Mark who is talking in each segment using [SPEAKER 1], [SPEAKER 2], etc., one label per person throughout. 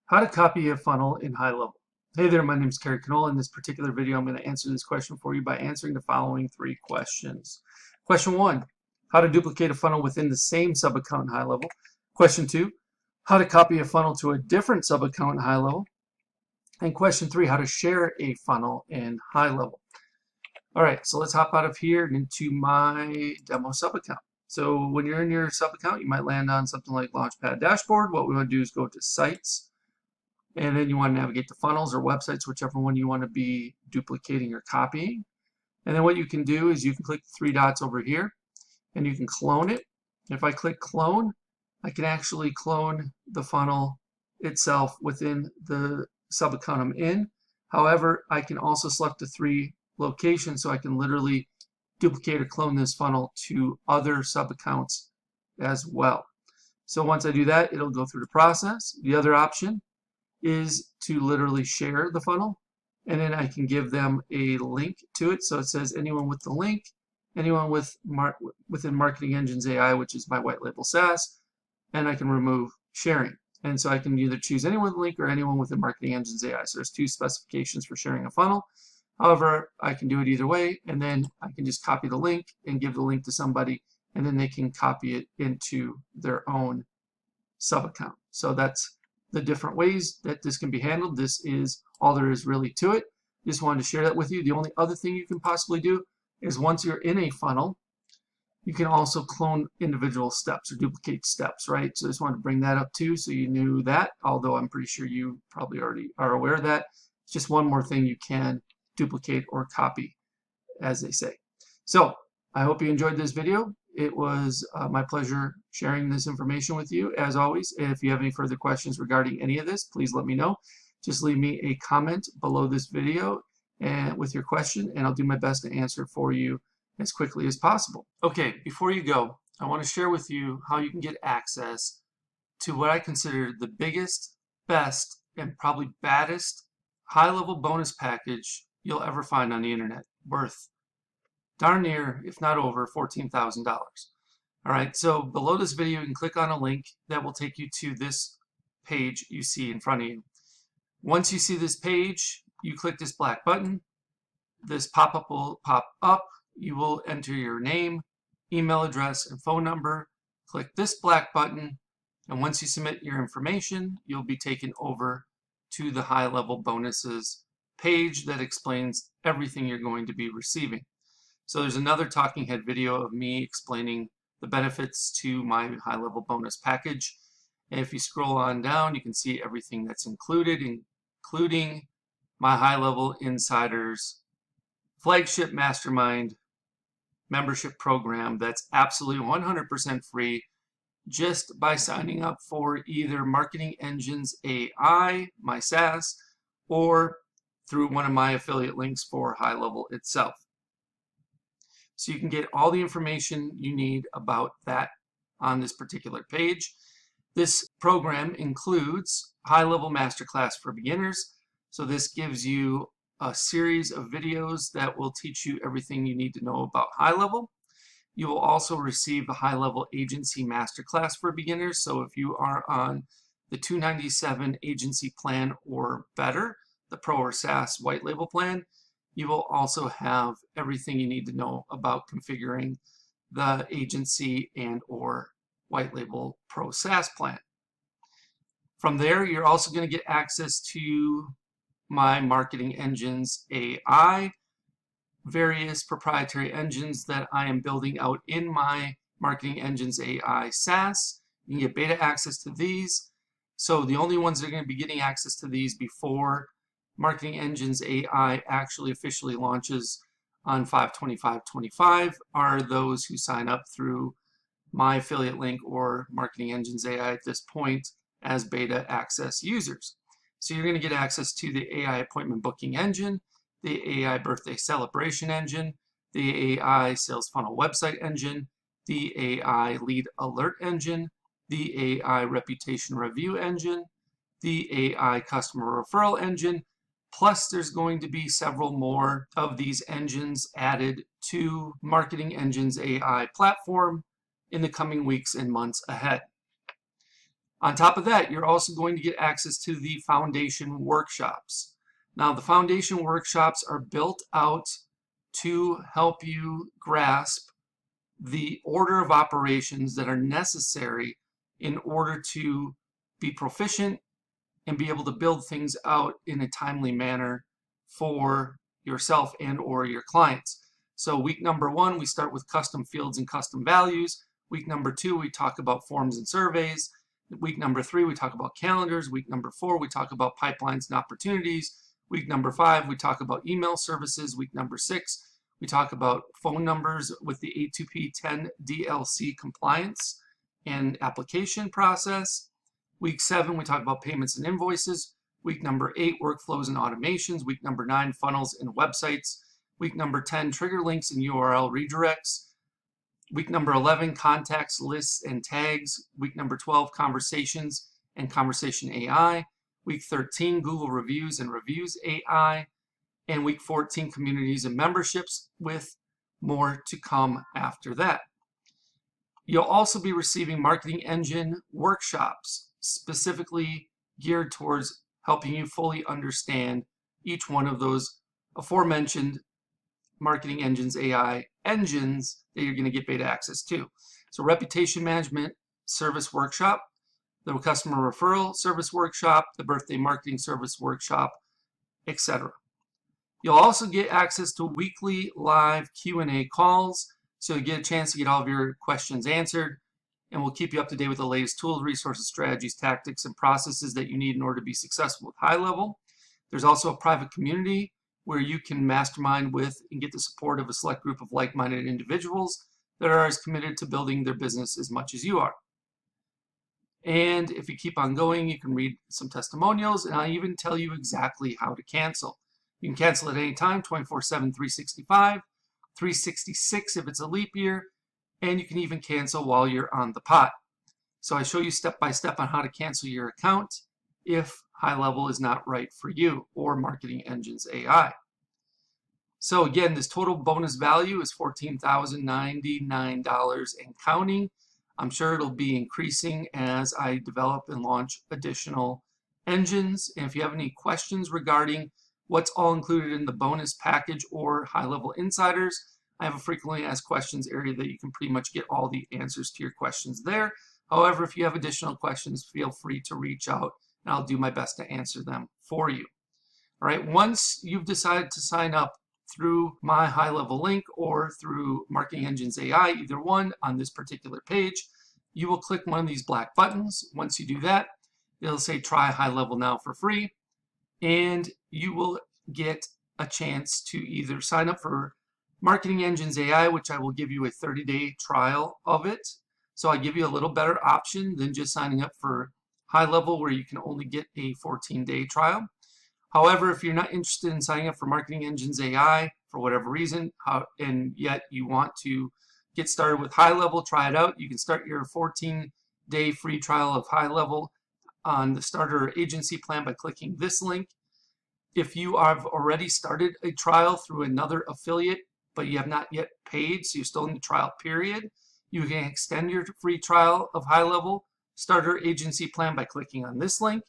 [SPEAKER 1] How to copy a funnel in HighLevel. Hey there, my name is Kerry. In this particular video, I'm going to answer this question for you by answering the following three questions. Question 1, how to duplicate a funnel within the same sub-account in HighLevel. Question 2, how to copy a funnel to a different sub-account in HighLevel. And question 3, how to share a funnel in HighLevel. All right, so let's hop out of here and into my demo sub-account. So when you're in your sub-account, you might land on something like Launchpad Dashboard. What we want to do is go to Sites, and then you want to navigate to funnels or websites, whichever one you want to be duplicating or copying. And then what you can do is you can click the three dots over here and you can clone it. If I click clone, I can actually clone the funnel itself within the sub-account I'm in. However, I can also select the three locations, so I can literally duplicate or clone this funnel to other sub-accounts as well. So once I do that, it'll go through the process. The other option is to literally share the funnel, and then I can give them a link to it. So it says anyone with the link, anyone within Marketing Engines A.I, which is my white label SaaS, and I can remove sharing. And so I can either choose anyone with the link or anyone within Marketing Engines A.I. So there's two specifications for sharing a funnel. However, I can do it either way, and then I can just copy the link and give the link to somebody, and then they can copy it into their own sub-account. So that's the different ways that this can be handled. This is all there is really to it. Just wanted to share that with you. The only other thing you can possibly do is once you're in a funnel, you can also clone individual steps or duplicate steps, right? So I just wanted to bring that up too, so you knew that, although I'm pretty sure you probably already are aware of that. It's just one more thing you can duplicate or copy, as they say. So I hope you enjoyed this video. It was my pleasure sharing this information with you. As always, if you have any further questions regarding any of this, please let me know. Just leave me a comment below this video and with your question, and I'll do my best to answer it for you as quickly as possible. Okay, before you go, I want to share with you how you can get access to what I consider the biggest, best, and probably baddest high-level bonus package you'll ever find on the internet, worth darn near, if not over, $14,000. All right, so below this video, you can click on a link that will take you to this page you see in front of you. Once you see this page, you click this black button. This pop-up will pop up. You will enter your name, email address, and phone number. Click this black button, and once you submit your information, you'll be taken over to the high-level bonuses page that explains everything you're going to be receiving. So there's another talking head video of me explaining the benefits to my high-level bonus package. And if you scroll on down, you can see everything that's included, including my high-level insiders flagship mastermind membership program that's absolutely 100% free just by signing up for either Marketing Engines A.I, my SaaS, or through one of my affiliate links for HighLevel itself. So you can get all the information you need about that on this particular page. This program includes high-level masterclass for beginners. So this gives you a series of videos that will teach you everything you need to know about high-level. You will also receive the high-level agency masterclass for beginners. So if you are on the $297 agency plan or better, the Pro or SaaS white label plan, you will also have everything you need to know about configuring the agency and or white label Pro SaaS plan. From there, you're also going to get access to my Marketing Engines AI, various proprietary engines that I am building out in my Marketing Engines AI SaaS. You can get beta access to these. So the only ones that are going to be getting access to these before Marketing Engines AI actually officially launches on 5/25/25 are those who sign up through my affiliate link or Marketing Engines AI at this point as beta access users. So you're going to get access to the AI appointment booking engine, the AI birthday celebration engine, the AI sales funnel website engine, the AI lead alert engine, the AI reputation review engine, the AI customer referral engine. Plus, there's going to be several more of these engines added to Marketing Engines AI platform in the coming weeks and months ahead. On top of that, you're also going to get access to the foundation workshops. Now, the foundation workshops are built out to help you grasp the order of operations that are necessary in order to be proficient and be able to build things out in a timely manner for yourself and or your clients. So week number 1, we start with custom fields and custom values. Week number 2, we talk about forms and surveys. Week number 3, we talk about calendars. Week number 4, we talk about pipelines and opportunities. Week number 5, we talk about email services. Week number 6, we talk about phone numbers with the 823.10 DLC compliance and application process. Week 7, we talk about payments and invoices. Week number 8, workflows and automations. Week number 9, funnels and websites. Week number 10, trigger links and URL redirects. Week number 11, contacts, lists, and tags. Week number 12, conversations and conversation AI. Week 13, Google reviews and reviews AI. And week 14, communities and memberships, with more to come after that. You'll also be receiving marketing engine workshops specifically geared towards helping you fully understand each one of those aforementioned Marketing Engines AI engines that you're going to get beta access to. So reputation management service workshop, the customer referral service workshop, the birthday marketing service workshop, etc. You'll also get access to weekly live Q&A calls, so you get a chance to get all of your questions answered, and we'll keep you up to date with the latest tools, resources, strategies, tactics, and processes that you need in order to be successful with HighLevel. There's also a private community where you can mastermind with and get the support of a select group of like-minded individuals that are as committed to building their business as much as you are. And if you keep on going, you can read some testimonials, and I'll even tell you exactly how to cancel. You can cancel at any time, 24/7, 365, 366 if it's a leap year, and you can even cancel while you're on the pot. So I show you step by step on how to cancel your account if HighLevel is not right for you, or Marketing Engines AI. So again, this total bonus value is $14,099 and counting. I'm sure it'll be increasing as I develop and launch additional engines. And if you have any questions regarding what's all included in the bonus package or HighLevel Insiders, I have a frequently asked questions area that you can pretty much get all the answers to your questions there. However, if you have additional questions, feel free to reach out and I'll do my best to answer them for you. All right, once you've decided to sign up through my HighLevel link or through Marketing Engines AI, either one on this particular page, you will click one of these black buttons. Once you do that, it'll say try HighLevel now for free, and you will get a chance to either sign up for Marketing Engines AI, which I will give you a 30-day trial of it. So I give you a little better option than just signing up for HighLevel, where you can only get a 14-day trial. However, if you're not interested in signing up for Marketing Engines AI for whatever reason, and yet you want to get started with HighLevel, try it out, you can start your 14-day free trial of HighLevel on the starter agency plan by clicking this link. If you have already started a trial through another affiliate, but you have not yet paid, so you're still in the trial period, you can extend your free trial of HighLevel starter agency plan by clicking on this link.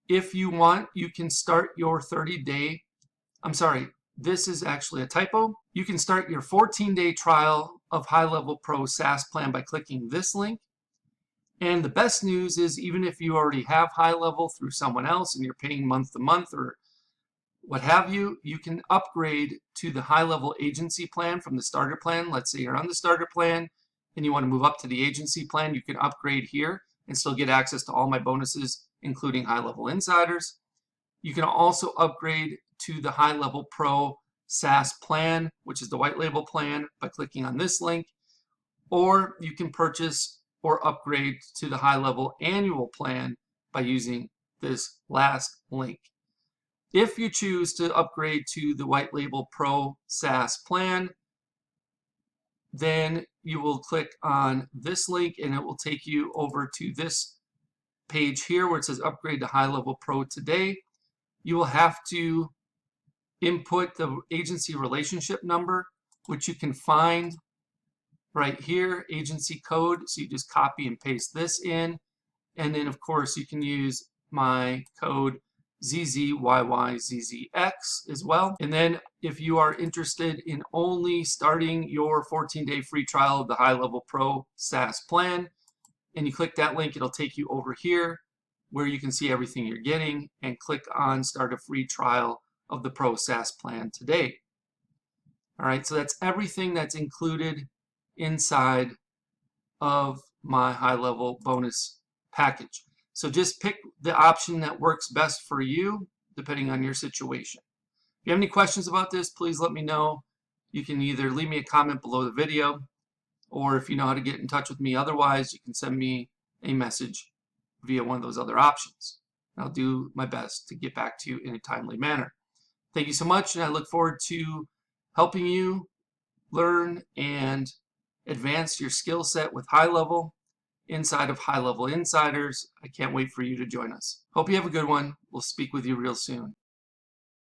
[SPEAKER 1] If you want, you can start your 30-day, this is actually a typo. You can start your 14-day trial of HighLevel Pro SaaS plan by clicking this link. And the best news is, even if you already have HighLevel through someone else and you're paying month to month or what have you, you can upgrade to the HighLevel agency plan from the starter plan. Let's say you're on the starter plan and you want to move up to the agency plan, you can upgrade here and still get access to all my bonuses, including HighLevel Insiders. You can also upgrade to the HighLevel Pro SaaS plan, which is the white label plan, by clicking on this link. Or you can purchase or upgrade to the HighLevel annual plan by using this last link. If you choose to upgrade to the white label Pro SaaS plan, then you will click on this link and it will take you over to this page here where it says upgrade to HighLevel Pro today. You will have to input the agency relationship number, which you can find right here, agency code. So you just copy and paste this in, And then, of course, you can use my code ZZYYZZX as well. And then if you are interested in only starting your 14-day free trial of the HighLevel Pro SaaS plan, and you click that link, it'll take you over here where you can see everything you're getting, and click on start a free trial of the Pro SaaS plan today. All right, so that's everything that's included inside of my HighLevel bonus package. So just pick the option that works best for you depending on your situation. If you have any questions about this, please let me know. You can either leave me a comment below the video, or if you know how to get in touch with me otherwise, you can send me a message via one of those other options. I'll do my best to get back to you in a timely manner. Thank you so much, and I look forward to helping you learn and advance your skill set with HighLevel inside of HighLevel Insiders. I can't wait for you to join us. Hope you have a good one. We'll speak with you real soon.